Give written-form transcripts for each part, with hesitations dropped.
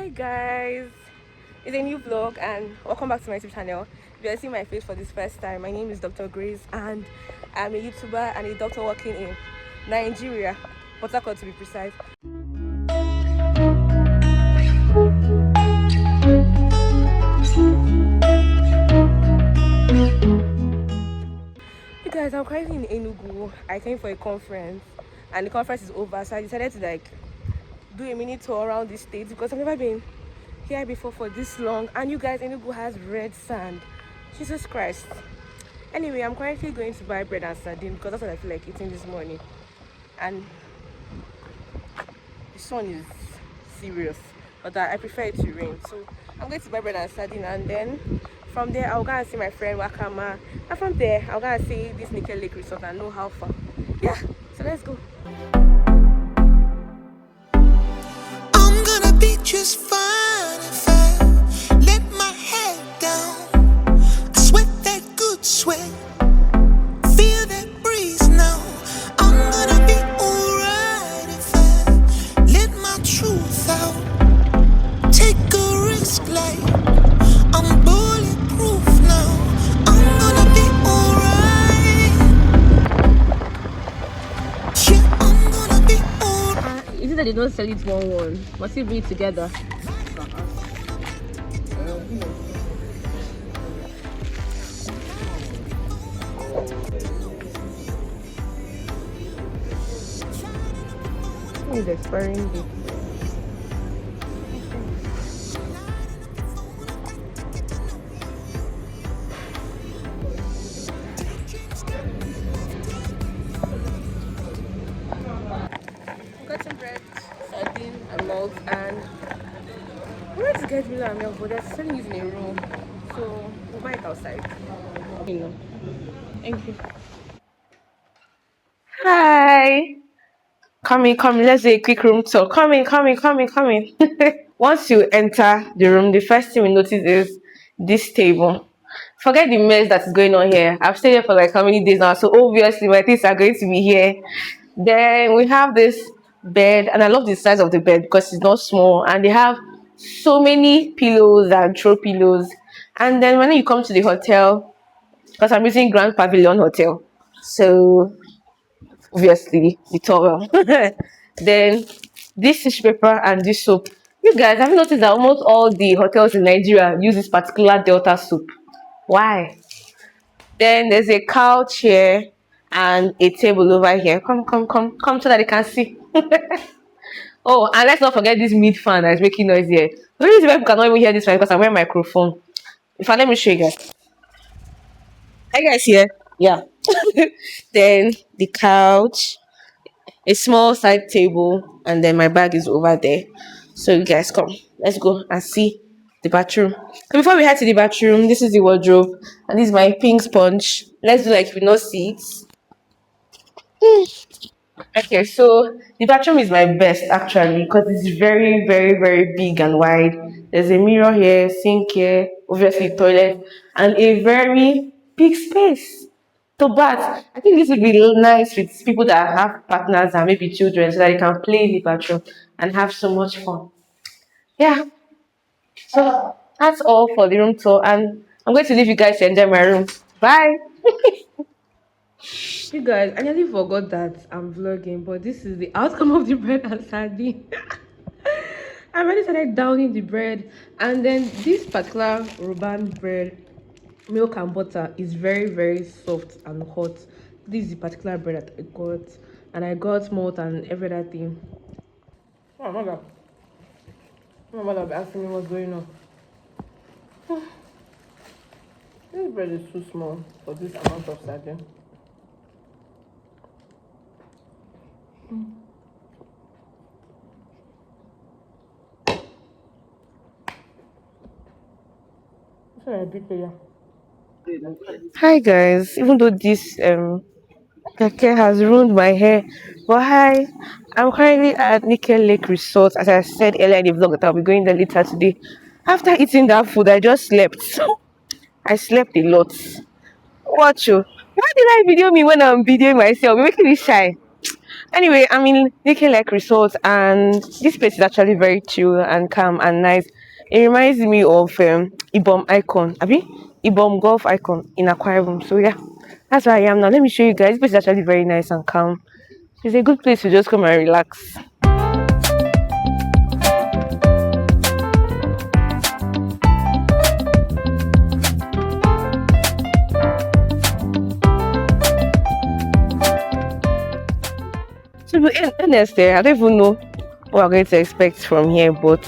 Hi guys, it's a new vlog and welcome back to my YouTube channel. If you're seeing my face for this first time, my name is Dr. Grace and I'm a YouTuber and a doctor working in Nigeria, Port Harcourt to be precise. Hey guys, I'm currently in Enugu. I came for a conference and the conference is over, so I decided to do a mini tour around the state because I've never been here before for this long. And you guys, Enugu has red sand. Jesus Christ. Anyway, I'm currently going to buy bread and sardine because that's what I feel like eating this morning. And the sun is serious, but I prefer it to rain. So I'm going to buy bread and sardine, and then from there I'll go and see my friend Wakama. And from there I'll go and see this Nickel Lake Resort and know how far. Yeah, so let's go. I'm gonna be just fine if I let my head down. I sweat that good sweat, feel that breeze now. I'm gonna be alright if I let my truth out. Take a risk like I'm bulletproof now. I'm gonna be alright. Yeah, I'm gonna be alright. Is it that they don't sell it one? Must it be together? Is expiring date. Got some bread, sardine, and malt, and we wanted to get Milo and milk, but they're selling it in a row, so we'll buy it outside. You know. Thank you. Hi. Come in, come in. Let's do a quick room tour. Come in, come in, come in, come in. Once you enter the room, the first thing we notice is this table. Forget the mess that's going on here. I've stayed here for like how many days now, so obviously my things are going to be here. Then we have this bed, and I love the size of the bed because it's not small, and they have so many pillows and throw pillows. And then when you come to the hotel, because I'm using Grand Pavilion Hotel, so obviously the towel. Then this tissue paper and this soap. You guys, have you noticed that almost all the hotels in Nigeria use this particular Delta soap? Why? Then there's a couch here and a table over here. Come, come, come, come so that they can see. Oh, and let's not forget this mid fan that is making noise here. The reason why people cannot even hear this one because I'm wearing a microphone. In fact, let me show you guys. Are you guys here? Yeah. Then the couch, a small side table, and then my bag is over there. So you guys come. Let's go and see the bathroom. So before we head to the bathroom, this is the wardrobe, and this is my pink sponge. Let's do like we no see it. Okay, so the bathroom is my best actually because it's very, very, very big and wide. There's a mirror here, sink here, obviously toilet, and a very big space to bath. I think this would be real nice with people that have partners and maybe children so that they can play in the bathroom and have so much fun. Yeah, so that's all for the room tour, and I'm going to leave you guys to enjoy my room. Bye. You guys, I nearly forgot that I'm vlogging, but this is the outcome of the bread and sardine. I already started downing the bread, and then this particular Ruban bread, milk and butter, is very, very soft and hot. This is the particular bread that I got, and I got malt and every other thing. Oh, mother. My mother be asking me what's going on. This bread is too small for this amount of sardine. Hi guys, even though this keke has ruined my hair, but hi, I'm currently at Nickel Lake Resort. As I said earlier in the vlog that I'll be going there later today. After eating that food, I just slept. I slept a lot. Watch you. Why did I video me when I'm videoing myself? You're making me shy. Anyway, I'm in Nike Lake Resort, and this place is actually very chill and calm and nice. It reminds me of Ibom Icon, Abi Ibom Golf Icon in Aquarium. So yeah, that's where I am now. Let me show you guys. This place is actually very nice and calm. It's a good place to just come and relax. To be honest, I don't even know what I'm going to expect from here, but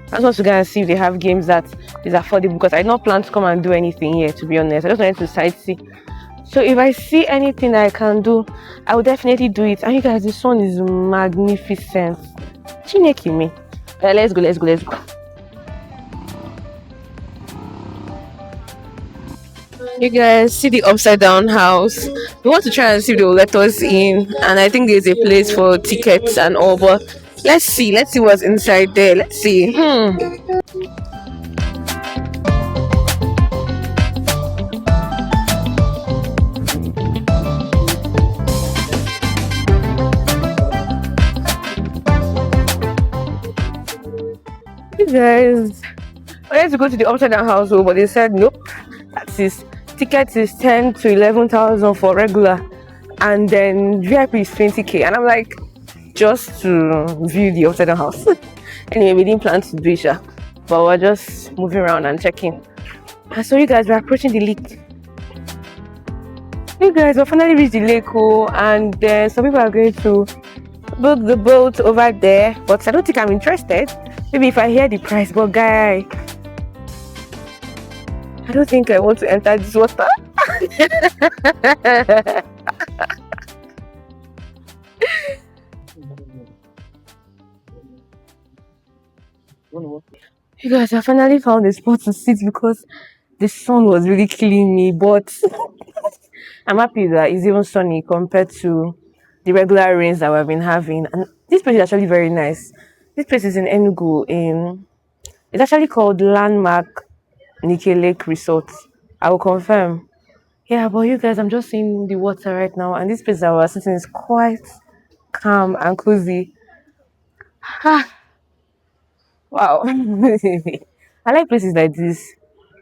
I just want to go and see if they have games that is affordable because I don't plan to come and do anything here, to be honest. I just wanted to sightsee. So if I see anything I can do, I will definitely do it. And you guys, the sun is magnificent. Chineke me. Let's go, let's go, let's go. You guys see the upside down house. We want to try and see if they will let us in. And I think there's a place for tickets and all, but let's see. Let's see what's inside there. Let's see. You guys, I wanted to go to the upside down house, but they said nope. That is ticket is 10 to 11,000 for regular, and then VIP is 20K. And I'm like, just to view the upside down house. Anyway, we didn't plan to do it, sha, but we're just moving around and checking. And so you guys, we're approaching the lake. You guys, we finally reached the lake, and then some people are going to book the boat over there, but I don't think I'm interested. Maybe if I hear the price, but guy, I don't think I want to enter this water. You guys, I finally found a spot to sit because the sun was really killing me, but I'm happy that it's even sunny compared to the regular rains that we've been having. And this place is actually very nice. This place is in Enugu. It's actually called Landmark Nike Lake Resort. I will confirm. Yeah, but you guys, I'm just seeing the water right now, and this place that we're sitting is quite calm and cozy. Wow. I like places like this.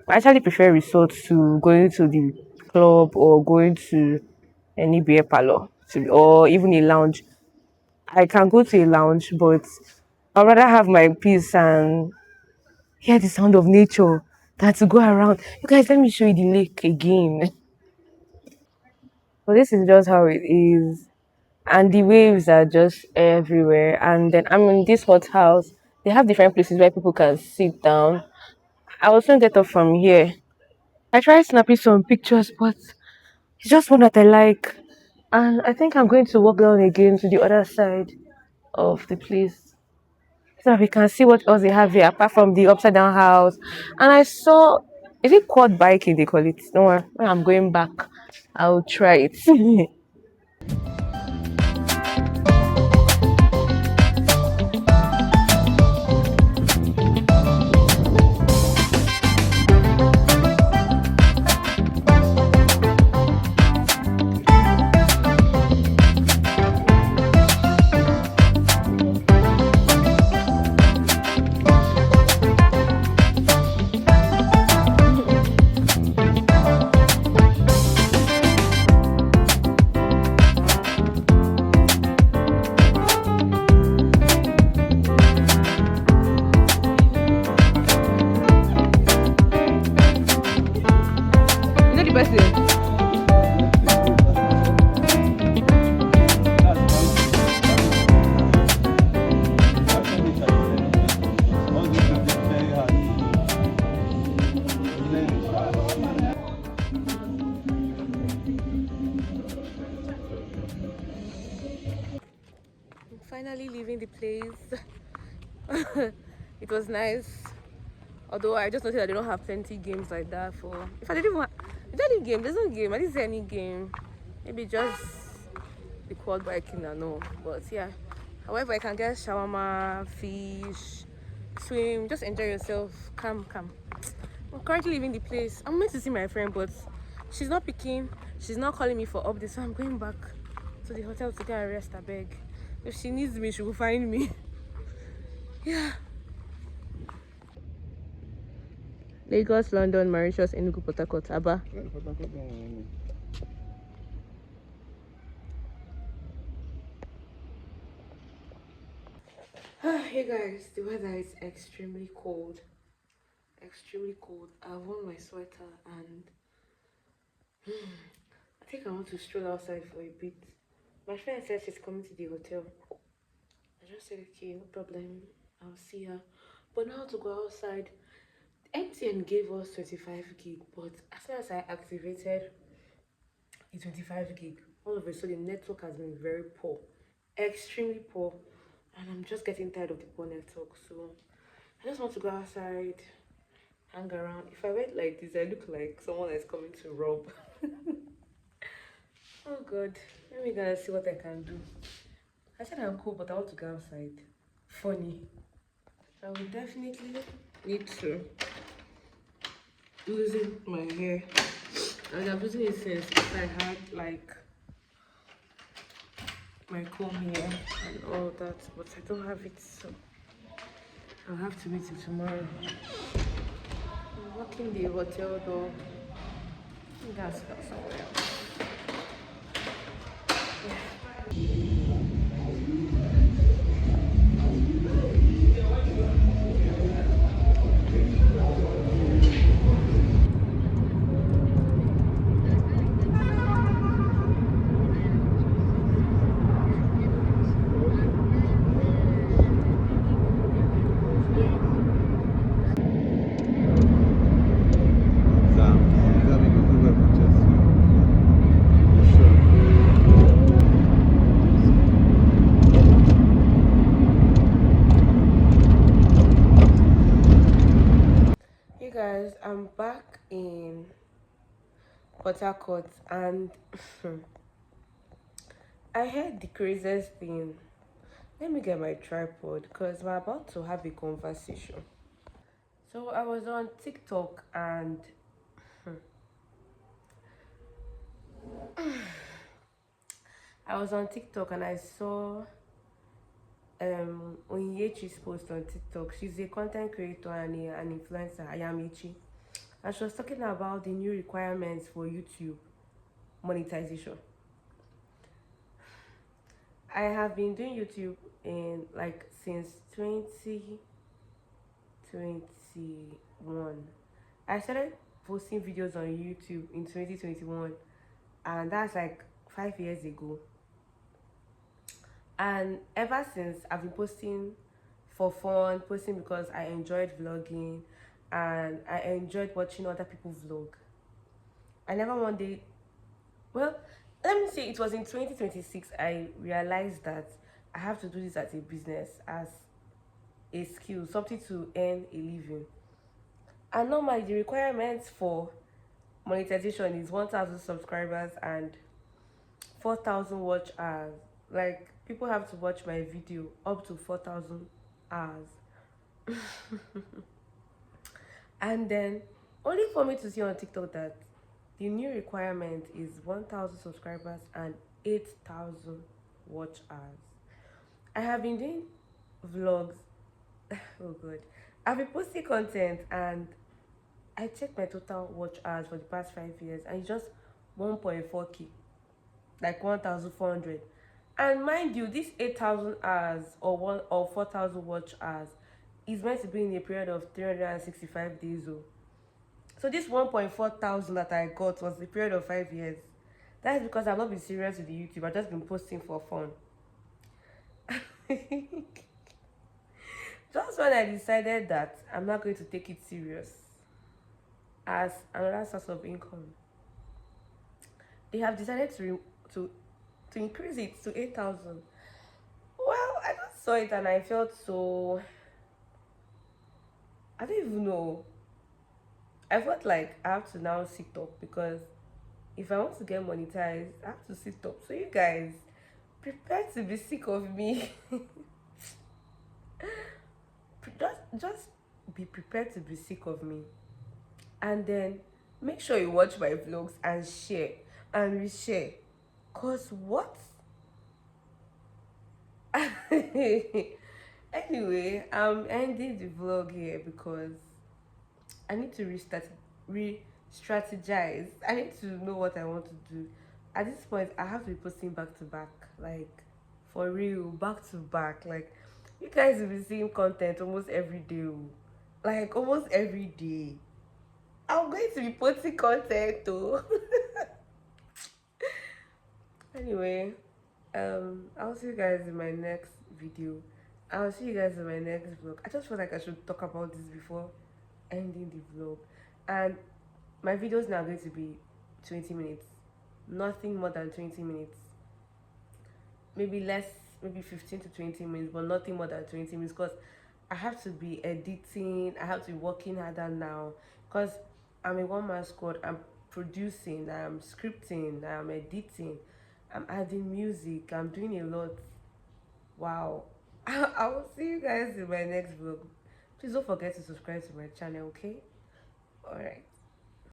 I actually prefer resorts to going to the club or going to any beer parlor or even a lounge. I can go to a lounge, but I'd rather have my peace and hear the sound of nature than to go around. You guys, let me show you the lake again. So this is just how it is. And the waves are just everywhere. And then I'm in this hot house. They have different places where people can sit down. I will soon get up from here. I tried snapping some pictures, but it's just one that I like. And I think I'm going to walk down again to the other side of the place so that we can see what else they have here apart from the upside down house. And I saw, is it quad biking they call it? No, when I'm going back, I'll try it. You know the person? Finally leaving the place. It was nice. Although I just noticed that they don't have plenty games like that for. If I didn't even, is there any game? There's no game. I didn't see any game. Maybe just the quad biking and all. But yeah. However, I can get shawarma, fish, swim, just enjoy yourself. Come, come. I'm currently leaving the place. I'm meant to see my friend, but she's not picking. She's not calling me for updates, so I'm going back to the hotel to get a rest, I beg. If she needs me, she will find me. Yeah. Lagos, London, Mauritius, Enugu, Port Harcourt, Aba. Hey guys, the weather is extremely cold. Extremely cold. I worn my sweater and I think I want to stroll outside for a bit. My friend said she's coming to the hotel. I just said, okay, no problem. I'll see her. But now to go outside, MTN gave us 25 gig, but as soon as I activated the 25 gig, all of a sudden network has been very poor, extremely poor, and I'm just getting tired of the poor network. So I just want to go outside, hang around. If I went like this, I look like someone that's coming to rob. Oh god, let me go see what I can do. I said I'm cool, but I want to go outside. Funny. I will definitely need to loosen my hair. And I'm losing it since I had like my comb here and all that, but I don't have it, so I'll have to wait till tomorrow. I'm walking the hotel door. I think I'll go somewhere else. You guys, I'm back in Port Harcourt and I heard the craziest thing. Let me get my tripod because we're about to have a conversation. So I was on TikTok and I saw Onyechi's post on TikTok. She's a content creator and an influencer, Ayamechi. And she was talking about the new requirements for YouTube monetization. I have been doing YouTube in like since 2021. I started posting videos on YouTube in 2021, and that's like 5 years ago. And ever since, I've been posting for fun, posting because I enjoyed vlogging and I enjoyed watching other people vlog. I never one day, well, let me say it was in 2026 I realized that I have to do this as a business, as a skill, something to earn a living. And normally the requirements for monetization is 1,000 subscribers and 4,000 watch hours. Like people have to watch my video up to 4,000 hours. And then only for me to see on TikTok that the new requirement is 1,000 subscribers and 8,000 watch hours. I have been doing vlogs. Oh god. I've been posting content and I checked my total watch hours for the past 5 years and it's just 1.4k, like 1,400. And mind you, this 8,000 hours or 4,000 watch hours is meant to be in a period of 365 days. Oh. So this 1.4 thousand that I got was the period of 5 years. That's because I've not been serious with the YouTube. I've just been posting for fun. Just when I decided that I'm not going to take it serious as another source of income, they have decided to increase it to 8,000. Well, I just saw it and I felt so, I don't even know. I felt like I have to now sit up because if I want to get monetized, I have to sit up. So you guys, prepare to be sick of me. just be prepared to be sick of me. And then make sure you watch my vlogs and share and reshare. Cause what? Anyway, I'm ending the vlog here because I need to re-strategize. I need to know what I want to do. At this point, I have to be posting back to back, like for real, back to back. Like you guys will be seeing content almost every day, oh. Like almost every day. I'm going to be posting content too. Anyway, I'll see you guys in my next video. I'll see you guys in my next vlog. I just feel like I should talk about this before ending the vlog. And my videos now are going to be 20 minutes. Nothing more than 20 minutes. Maybe less, maybe 15 to 20 minutes, but nothing more than 20 minutes because I have to be editing, I have to be working harder now because I'm a one man squad. I'm producing, I'm scripting, I'm editing, I'm adding music, I'm doing a lot. Wow. I will see you guys in my next vlog. Please don't forget to subscribe to my channel, okay? Alright.